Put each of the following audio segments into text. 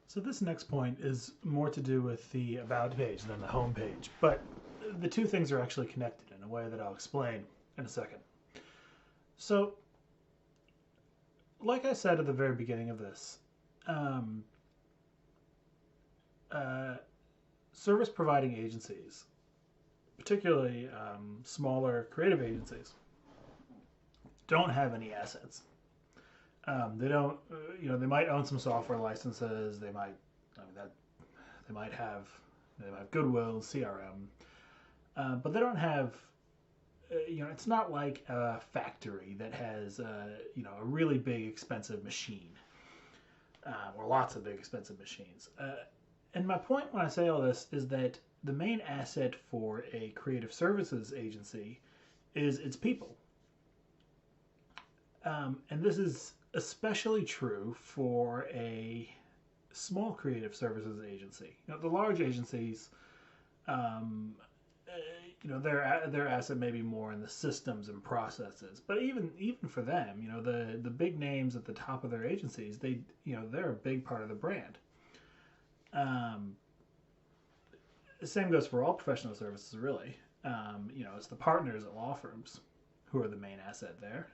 So this next point is more to do with the about page than the home page, but the two things are actually connected in a way that I'll explain in a second. So, like I said at the very beginning of this, um, uh, service providing agencies, particularly smaller creative agencies, don't have any assets. They don't, they might own some software licenses. They might, I mean, that they might have, Goodwill, CRM, but they don't have. It's not like a factory that has, a really big expensive machine, or lots of big expensive machines. And my point when I say all this is that the main asset for a creative services agency is its people. And this is especially true for a small creative services agency. The large agencies, um, their asset may be more in the systems and processes. But even for them, the big names at the top of their agencies, they're a big part of the brand. Um, the same goes for all professional services, really. It's the partners at law firms who are the main asset there.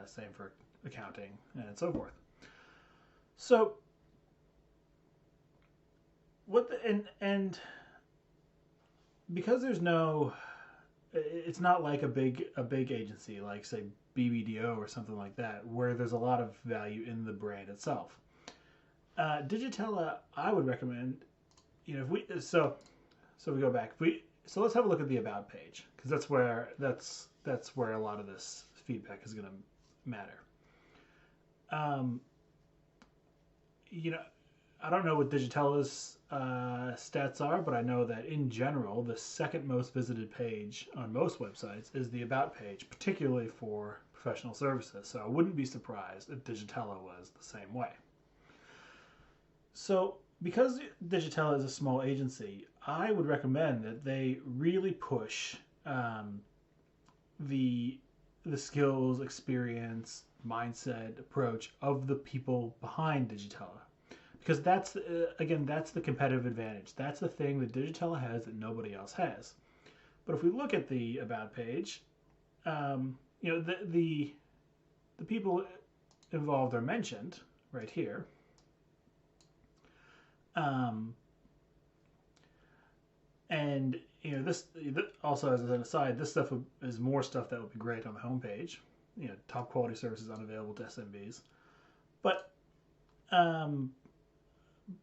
Same for accounting and so forth. So and because there's no, it's not like a big agency like say BBDO or something like that where there's a lot of value in the brand itself. Digitella, I would recommend, if we so we go back. So let's have a look at the about page because that's where a lot of this feedback is going to matter. Um, you know, I don't know what Digitella's stats are, but I know that in general, the second most visited page on most websites is the about page, particularly for professional services. So I wouldn't be surprised if Digitella was the same way. So because Digitella is a small agency, I would recommend that they really push the the skills, experience, mindset, approach of the people behind Digitella. Because that's the competitive advantage. That's the thing that Digitella has that nobody else has. But if we look at the about page, the people involved are mentioned right here. Um, and this also as an aside, this stuff is more stuff that would be great on the homepage. Top quality services unavailable to SMBs. But um,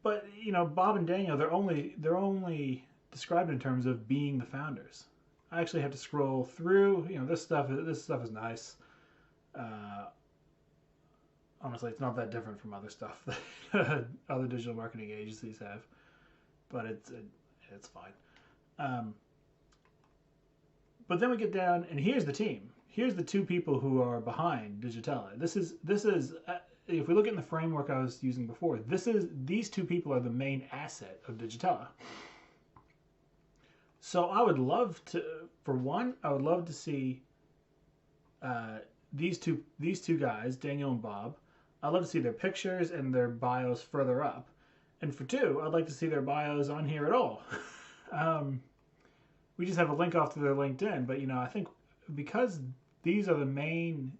Bob and Daniel, they're only described in terms of being the founders. I actually have to scroll through. This stuff is nice. Uh, Honestly, it's not that different from other stuff that other digital marketing agencies have, but it's fine. Um, but then we get down, and here's the team. Here's the two people who are behind Digitella. This is if we look at the framework I was using before. These two people are the main asset of Digitella. So I would love to, for one, I would love to see these two guys, Daniel and Bob. I'd love to see their pictures and their bios further up. And for two, I'd like to see their bios on here at all. We just have a link off to their LinkedIn, but I think because these are the main,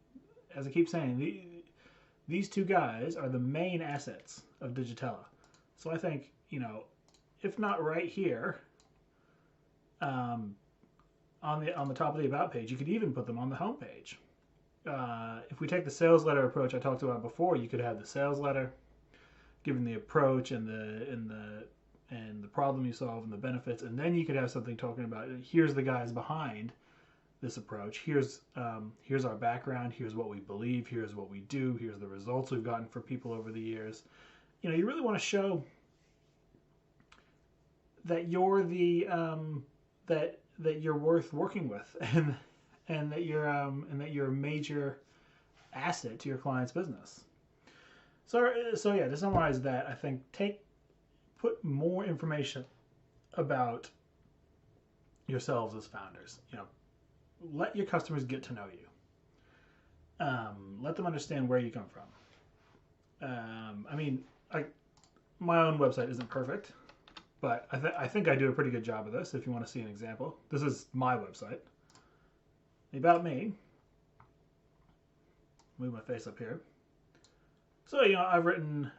as I keep saying, these two guys are the main assets of Digitella. So I think if not right here, on the top of the about page, you could even put them on the home page. If we take the sales letter approach I talked about before, you could have the sales letter, given the approach and the problem you solve and the benefits, and then you could have something talking about here's the guys behind this approach. Here's our background. Here's what we believe. Here's what we do. Here's the results we've gotten for people over the years. You really want to show that you're that you're worth working with, and that you're a major asset to your client's business. So yeah, to summarize that, I think put more information about yourselves as founders. Let your customers get to know you. Let them understand where you come from. my own website isn't perfect, but I think I do a pretty good job of this. If you want to see an example, this is my website. About me. Move my face up here. So, I've written,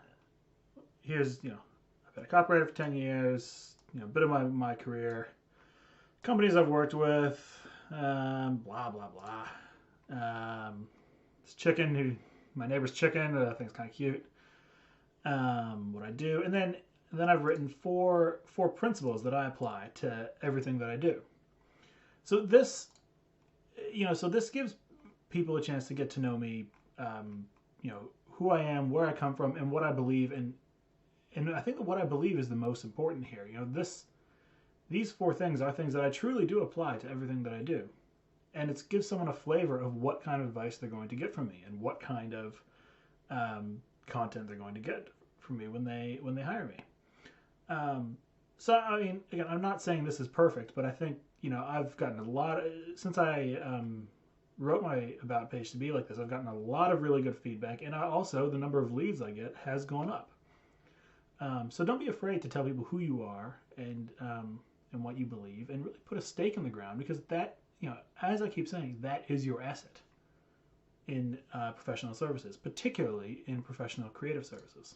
here's, I've been a copywriter for 10 years, a bit of my career, companies I've worked with, blah, blah, blah. This chicken, my neighbor's chicken, I think it's kind of cute. What I do. And then I've written four principles that I apply to everything that I do. So this, so this gives people a chance to get to know me, who I am, where I come from, and what I believe. And I think that what I believe is the most important here. These four things are things that I truly do apply to everything that I do. And it gives someone a flavor of what kind of advice they're going to get from me and what kind of content they're going to get from me when they hire me. So, I mean, again, I'm not saying this is perfect, but I think, I've gotten a lot since I wrote my about page to be like this, I've gotten a lot of really good feedback, and also the number of leads I get has gone up. So don't be afraid to tell people who you are and what you believe, and really put a stake in the ground, because that, as I keep saying, that is your asset in professional services, particularly in professional creative services.